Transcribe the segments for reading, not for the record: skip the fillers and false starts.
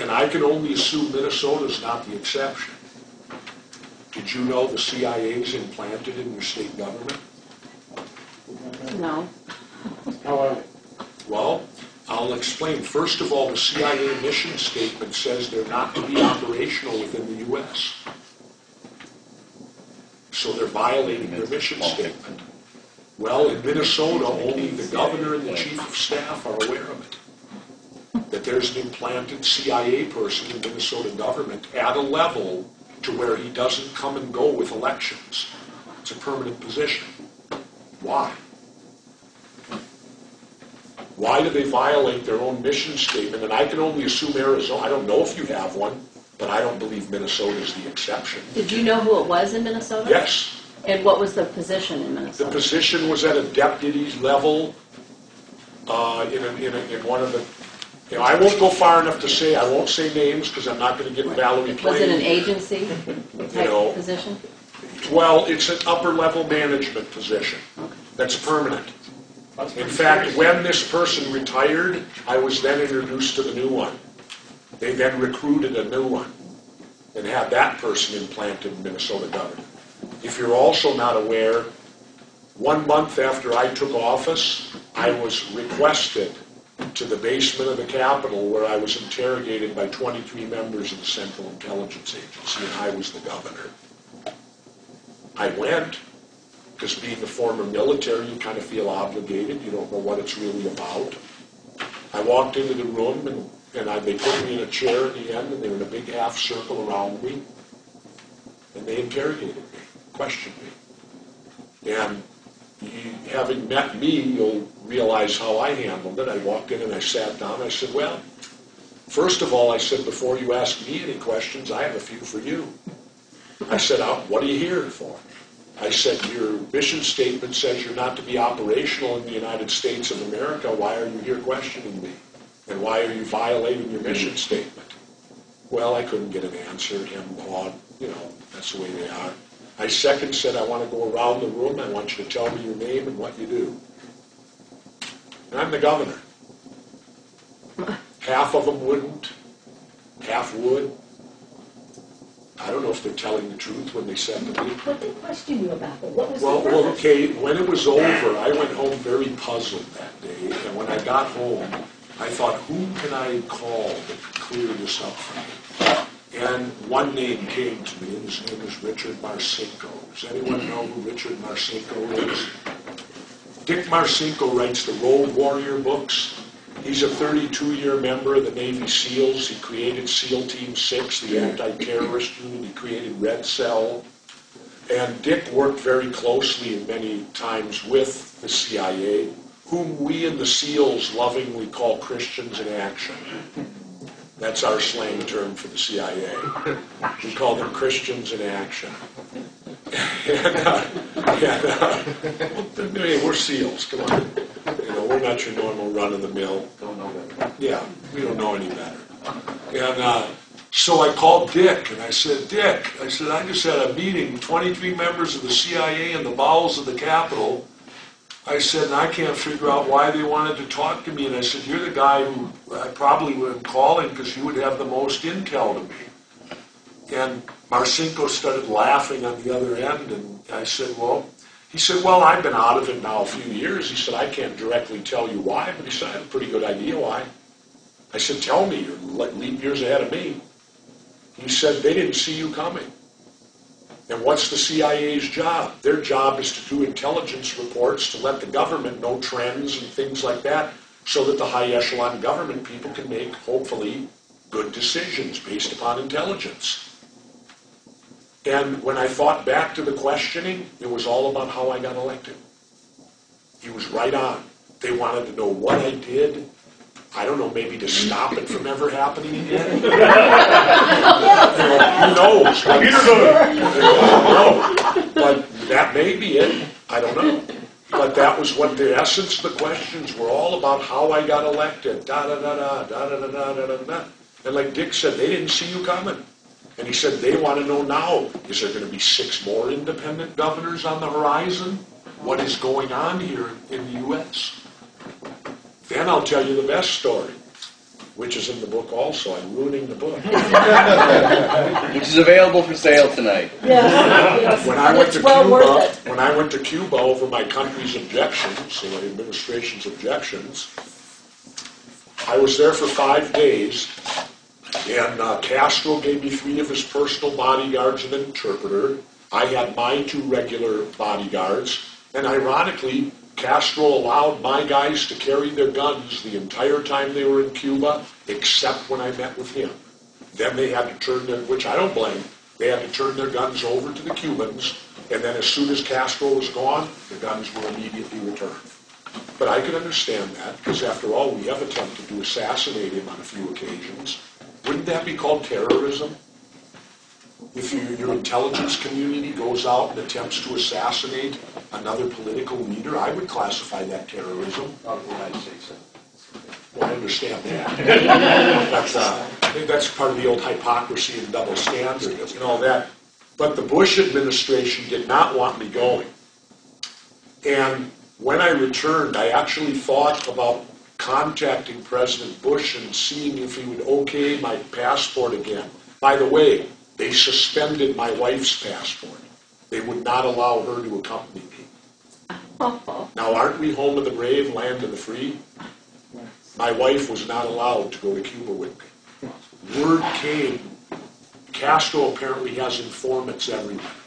And I can only assume Minnesota's not the exception. Did you know the CIA's implanted in your state government? No. Well, I'll explain. First of all, the CIA mission statement says they're not to be operational within the U.S. So they're violating their mission statement. Well, in Minnesota, only the governor and the chief of staff are aware of it. That there's an implanted CIA person in Minnesota government at a level to where he doesn't come and go with elections. It's a permanent position. Why? Why do they violate their own mission statement? And I can only assume Arizona. I don't know if you have one, but I don't believe Minnesota is the exception. Did you know who it was in Minnesota? Yes. And what was the position in Minnesota? The position was at a deputy level in one of the... You know, I won't go far enough to say, I won't say names because I'm not going to get Valerie Plain. Was it an agency type position? Well, it's an upper level management position. Okay. That's permanent. In fact, when this person retired, I was then introduced to the new one. They then recruited a new one and had that person implanted in Minnesota government. If you're also not aware, 1 month after I took office, I was requested to the basement of the Capitol where I was interrogated by 23 members of the Central Intelligence Agency, and I was the governor. I went, because being a former military, you kind of feel obligated. You don't know what it's really about. I walked into the room, and they put me in a chair at the end, and they were in a big half circle around me, and they interrogated me, questioned me. And having met me, you'll realize how I handled it. I walked in and I sat down. I said, well, first of all, I said, before you ask me any questions, I have a few for you. I said, what are you here for? I said, your mission statement says you're not to be operational in the United States of America. Why are you here questioning me? And why are you violating your mission statement? Well, I couldn't get an answer. Him, that's the way they are. I second said, I want to go around the room. I want you to tell me your name and what you do. And I'm the governor. Half of them wouldn't. Half would. I don't know if they're telling the truth when they said to me. What did they question you about? What was Well, the purpose? okay, when it was over, I went home very puzzled that day. And when I got home, I thought, who can I call that could clear this up for me? And one name came to me, and his name is Richard Marcinko. Does anyone know who Richard Marcinko is? Dick Marcinko writes the Road Warrior books. He's a 32-year member of the Navy SEALs. He created SEAL Team 6, the anti-terrorist unit. He created Red Cell. And Dick worked very closely and many times with the CIA, whom we in the SEALs lovingly call Christians in Action. That's our slang term for the CIA. We call them Christians in Action. We're SEALs, come on. We're not your normal run-of-the-mill. Don't know that. Yeah, we don't know any better. And so I called Dick, and I said, Dick, I just had a meeting, 23 members of the CIA in the bowels of the Capitol. I said, and I can't figure out why they wanted to talk to me. And I said, you're the guy who I probably would have calling because you would have the most intel to me. And Marcinko started laughing on the other end, and I said, he said, I've been out of it now a few years. He said, I can't directly tell you why, but he said, I have a pretty good idea why. I said, tell me, you're leap years ahead of me. He said, they didn't see you coming. And what's the CIA's job? Their job is to do intelligence reports to let the government know trends and things like that so that the high echelon government people can make, hopefully, good decisions based upon intelligence. And when I thought back to the questioning, it was all about how I got elected. He was right on. They wanted to know what I did. I don't know, maybe to stop it from ever happening again. Who knows? But that may be it. I don't know. But that was what the essence of the questions were all about, how I got elected. Da-da-da-da, da-da-da-da-da-da. And like Dick said, they didn't see you coming. And he said, they want to know now, is there going to be 6 more independent governors on the horizon? What is going on here in the U.S.? Then I'll tell you the best story. which is in the book also. I'm ruining the book. Which is available for sale tonight. Yes. When I went to It's well worth Cuba, when I went to Cuba over my country's objections, so the administration's objections, I was there for 5 days, and Castro gave me 3 of his personal bodyguards and an interpreter. I had my 2 regular bodyguards, and ironically, Castro allowed my guys to carry their guns the entire time they were in Cuba, except when I met with him. Then they had to turn their, which I don't blame, they had to turn their guns over to the Cubans, and then as soon as Castro was gone, the guns were immediately returned. But I could understand that, because after all, we have attempted to assassinate him on a few occasions. Wouldn't that be called terrorism? If your intelligence community goes out and attempts to assassinate another political leader, I would classify that terrorism. Well, I understand that. That's part of the old hypocrisy and double standard and all that. But the Bush administration did not want me going. And when I returned, I actually thought about contacting President Bush and seeing if he would okay my passport again. By the way, they suspended my wife's passport. They would not allow her to accompany me. Now, aren't we home of the brave, land of the free? My wife was not allowed to go to Cuba with me. Word came, Castro apparently has informants everywhere.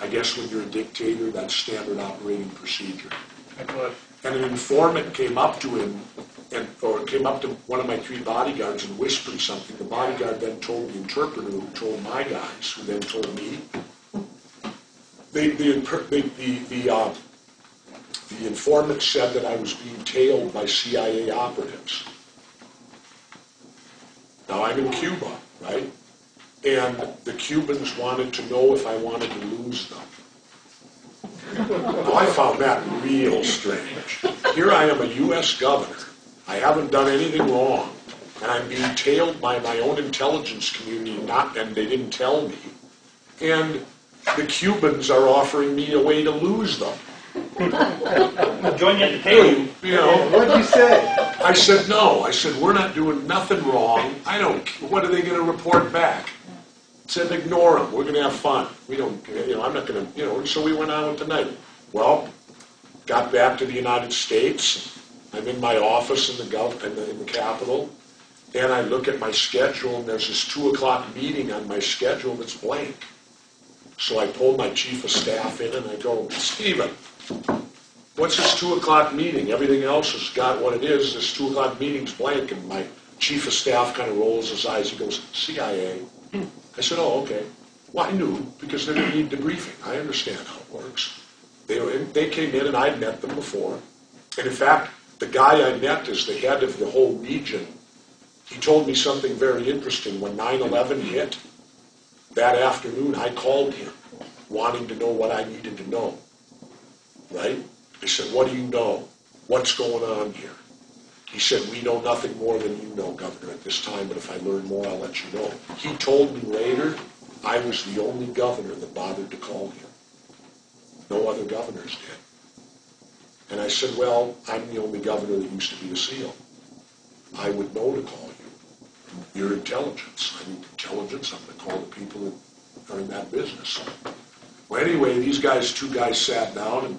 I guess when you're a dictator, that's standard operating procedure. And an informant came up to him, or came up to one of my 3 bodyguards and whispered something. The bodyguard then told the interpreter, who told my guys, who then told me. The informant said that I was being tailed by CIA operatives. Now I'm in Cuba, right? And the Cubans wanted to know if I wanted to lose them. Well, I found that real strange. Here I am, a U.S. governor. I haven't done anything wrong, and I'm being tailed by my own intelligence community, and they didn't tell me. And the Cubans are offering me a way to lose them. Join you at the table. You know, What'd you say? I said no. I said we're not doing nothing wrong. I don't. What are they going to report back? I said ignore them. We're going to have fun. We don't. I'm not going to. So we went on with the night. Well, got back to the United States. I'm in my office in the Capitol, and I look at my schedule, and there's this 2:00 meeting on my schedule that's blank. So I pulled my chief of staff in, and I go, Stephen, what's this 2:00 meeting? Everything else has got what it is. This 2:00 meeting's blank, and my chief of staff kind of rolls his eyes. He goes, CIA. I said, oh, okay. Well, I knew, because they're going to need debriefing. I understand how it works. They came in, and I'd met them before. And in fact, the guy I met is the head of the whole region. He told me something very interesting. When 9/11 hit, that afternoon, I called him, wanting to know what I needed to know. Right? I said, what do you know? What's going on here? He said, we know nothing more than you know, Governor, at this time, but if I learn more, I'll let you know. He told me later I was the only governor that bothered to call him. No other governors did. And I said, well, I'm the only governor that used to be a SEAL. I would know to call you. You're intelligence. I need intelligence. I'm going to call the people that are in that business. Well, anyway, these 2 guys sat down, and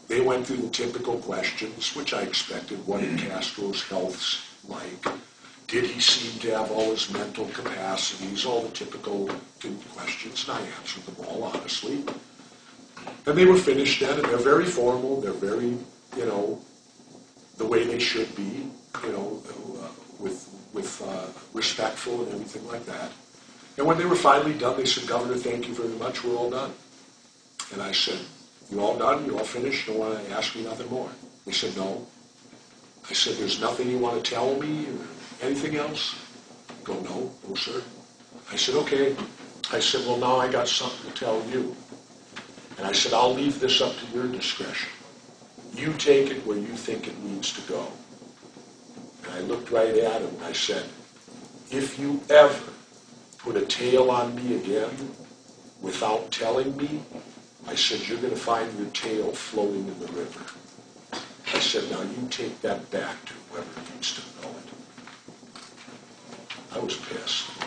they went through the typical questions, which I expected. What did Castro's health like? Did he seem to have all his mental capacities? All the typical questions, and I answered them all honestly. And they were finished then, and they're very formal. They're very, the way they should be, with respectful and everything like that. And when they were finally done, they said, Governor, thank you very much. We're all done. And I said, you all done? You all finished? Don't want to ask me nothing more? They said, no. I said, there's nothing you want to tell me or anything else? Go, no, sir. I said, okay. I said, well, now I got something to tell you. And I said, I'll leave this up to your discretion. You take it where you think it needs to go. And I looked right at him and I said, if you ever put a tail on me again without telling me, I said, you're going to find your tail floating in the river. I said, now you take that back to whoever needs to know it. I was pissed.